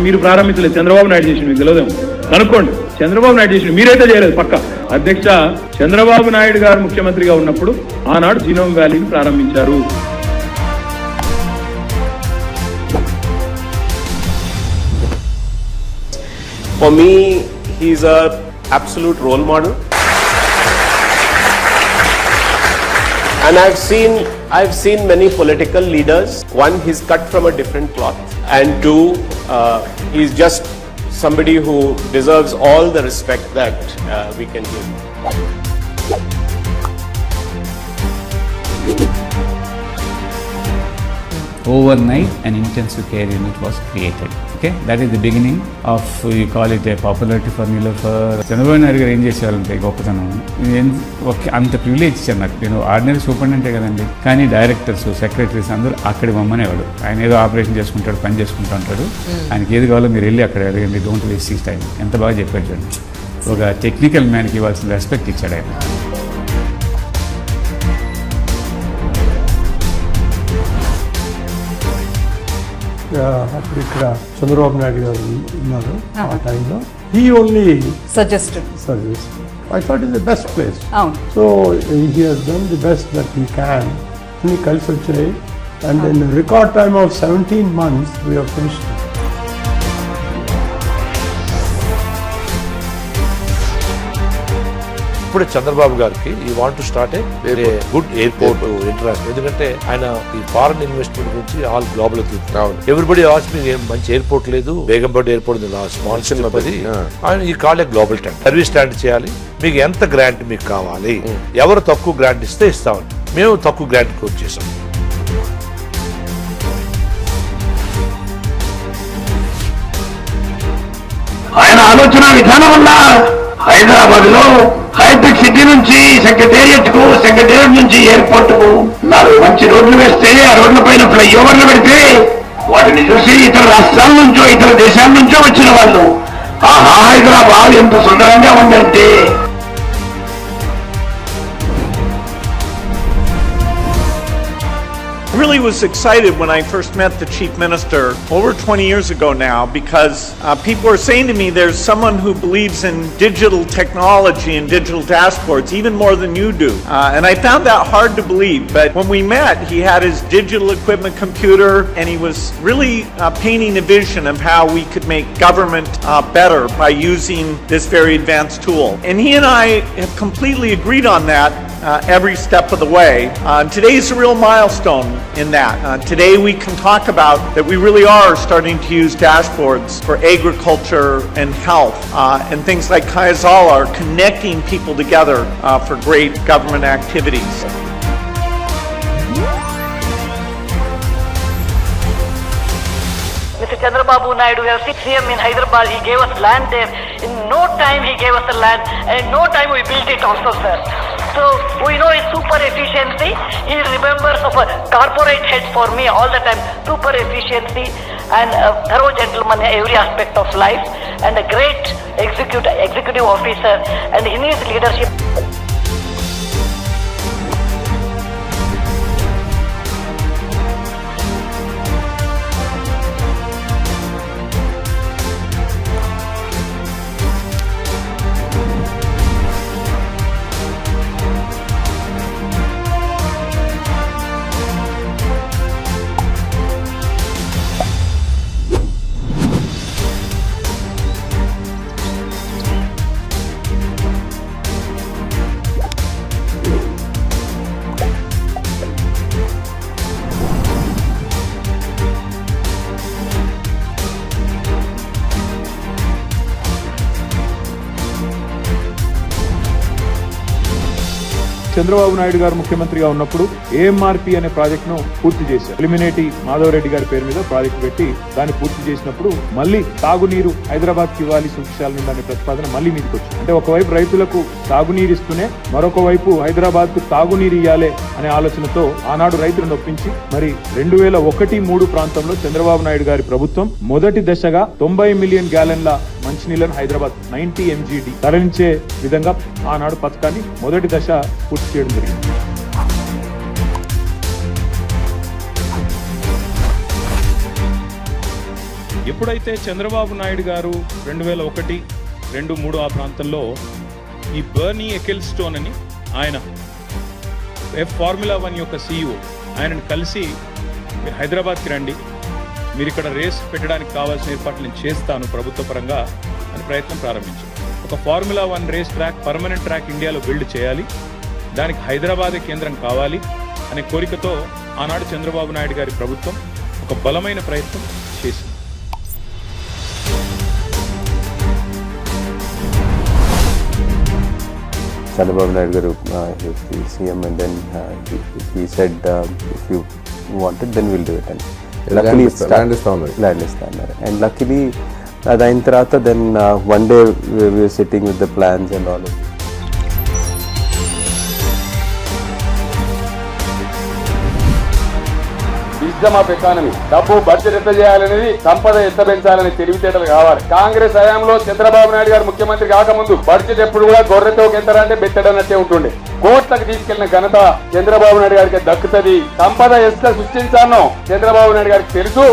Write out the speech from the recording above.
మీరు ప్రారంభించలేదు, చంద్రబాబు నాయుడు చేసిన, మీకు తెలియదేమో, కనుక్కోండి. చంద్రబాబు నాయుడు చేసిన, మీరైతే చేయలేదు పక్క. అధ్యక్ష, చంద్రబాబు నాయుడు గారు ముఖ్యమంత్రిగా ఉన్నప్పుడు ఆనాడు జీనోమ్ వ్యాలీని ప్రారంభించారు. For me, he's a absolute role model. And I've seen many political leaders. One, he's cut from a different cloth. And two, he's just somebody who deserves all the respect that we can give. Overnight, an intensive care unit was created. Okay, that is the beginning of, you call it a popularity formula for Chandrababu Naidu గారు. ఏం చేసేవాళ్ళంటే గొప్పతనం, అంత privilege ఇచ్చారు నాకు. నేను ordinary సూపరింటెండెంటే కదండి, కానీ directors, secretaries అందరూ అక్కడికి మమ్మనేవాడు. ఆయన ఏదో ఆపరేషన్ చేసుకుంటాడు, పని చేసుకుంటూ ఉంటాడు. ఆయనకి ఏది కావాలో మీరు వెళ్ళి అక్కడ అడగండి, డోంట్ వేస్ట్ హిస్ టైం. ఎంత బాగా చెప్పాడు చూడండి. ఒక టెక్నికల్ మ్యాన్కి ఇవ్వాల్సిన రెస్పెక్ట్ ఇచ్చాడు ఆయన. అప్పుడు ఇక్కడ చంద్రబాబు నాయుడు గారు ఉన్నారు ఆ టైంలో. He only suggest. I thought it's the best place. So he has done the best that he can. అన్ని కలిసి వచ్చాయి. And in a record time of 17 months we have finished it. ఇప్పుడు చంద్రబాబు గారికి ఈ want to start a good airport international. ఎందుకంటే ఆయన ఈ foreign investment గురించి ఆల్ గ్లోబల్ ఎవ్రీబడి ఆస్ మీ మంచి ఎయిర్పోర్ట్ లేదు, బేగంపేట ఎయిర్పోర్ట్ స్పాన్సర్ ఆయన ఈ call a global stand, service stand చేయాలి. మీకు ఎంత గ్రాంట్ మీకు కావాలి, ఎవరు తక్కువ గ్రాంట్ ఇస్తే ఇస్తామని. మేము తక్కువ గ్రాంట్ కోట్ చేసాం. ఆయన ఆలోచన విధానం వల్ల హైదరాబాద్ లో హైటెక్ సిటీ నుంచి సెక్రటేరియట్ కు, సెక్రటేరియట్ నుంచి ఎయిర్పోర్ట్ కు 4 మంచి రోడ్లు వేస్తే, ఆ రోడ్ల పైన ఫ్లైఓవర్లు పెడితే వాటిని చూసి ఇతర రాష్ట్రాల నుంచో ఇతర దేశాల నుంచో వచ్చిన వాళ్ళు ఆహా హైదరాబాద్ ఎంత సుందరంగా ఉందంటే. I really was excited when I first met the Chief Minister over 20 years ago now, because people were saying to me there's someone who believes in digital technology and digital dashboards even more than you do. And I found that hard to believe, but when we met he had his digital equipment computer and he was really painting a vision of how we could make government better by using this very advanced tool. And he and I have completely agreed on that every step of the way. Today is a real milestone in that. Today we can talk about that we really are starting to use dashboards for agriculture and health, and things like Kayazala are connecting people together for great government activities. Mr. Chandrababu Naidu, we have seen CM in Hyderabad, he gave us land there. In no time he gave us the land, and in no time we built it also, sir. So we know his super efficiency. He remembers of a corporate head for me all the time. Super efficiency and a thorough gentleman in every aspect of life, and a great executive officer, and in his leadership. Chandrababu Naidu గారు ముఖ్యమంత్రిగా ఉన్నప్పుడు AMRP అనే project ను పూర్తి చేశారు. ఎలిమినేటి మాధవరెడ్డి గారి పేరు మీద ప్రాజెక్ట్ పెట్టి దాన్ని పూర్తి చేసినప్పుడు మళ్ళీ తాగునీరు హైదరాబాద్ కి ఇవ్వాలి సువిశాల నుండి అనే ప్రతిపాదన మళ్ళీ మీదకి వచ్చింది. అంటే ఒకవైపు రైతులకు తాగునీరు ఇస్తూనే మరొక వైపు హైదరాబాద్ కు తాగునీరు ఇవ్వాలి అనే ఆలోచనతో ఆనాడు రైతులను ఒప్పించి మరి 2001-3 ప్రాంతంలో చంద్రబాబు నాయుడు గారి ప్రభుత్వం మొదటి దశగా 90 మిలియన్ గ్యాలన్ల మంచినీళ్లను హైదరాబాద్ 90 MGD తరలించే విధంగా ఆనాడు పథకాన్ని మొదటి దశ పూర్తి చేయడం జరిగింది. ఎప్పుడైతే చంద్రబాబు నాయుడు గారు 2001, 2, 3 ఆ ప్రాంతంలో ఈ బర్నీ ఎకెల్స్టోన్ అని ఆయన ఫార్ములా 1 యొక్క CEO ఆయనను కలిసి మీరు హైదరాబాద్కి రండి, మీరు ఇక్కడ రేస్ పెట్టడానికి కావాల్సిన ఏర్పాట్లు నేను చేస్తాను ప్రభుత్వ పరంగా అని ప్రయత్నం ప్రారంభించారు. ఒక formula 1 race track, permanent track ఇండియాలో బిల్డ్ చేయాలి, దానికి హైదరాబాదే కేంద్రం కావాలి అనే కోరికతో ఆనాడు చంద్రబాబు నాయుడు గారి ప్రభుత్వం ఒక బలమైన ప్రయత్నం చేసింది. Chandrababu Naidu garu, he was the CM, and then he said, if you want it, then we'll do it. And luckily, land is down. And luckily, in Tarata, then one day we were sitting with the plans and all of it. Wisdom of economy, డబ్బు budget ఎంత చేయాలనేది, సంపద ఎంత పెంచాలని తెలివితేటలు కావాలి. కాంగ్రెస్ హయాంలో చంద్రబాబు నాయుడు గారు ముఖ్యమంత్రి కాకముందు బడ్జెట్ ఎప్పుడు కూడా గొర్రెతో ఎంతరంటే బెత్తడన్నట్టే ఉంటుండే. కోట్లకు తీసుకెళ్లిన ఘనత చంద్రబాబు నాయుడు గారికి దక్కుతుంది. సంపద ఎంత సృష్టించానో చంద్రబాబు నాయుడు గారికి తెలుసు.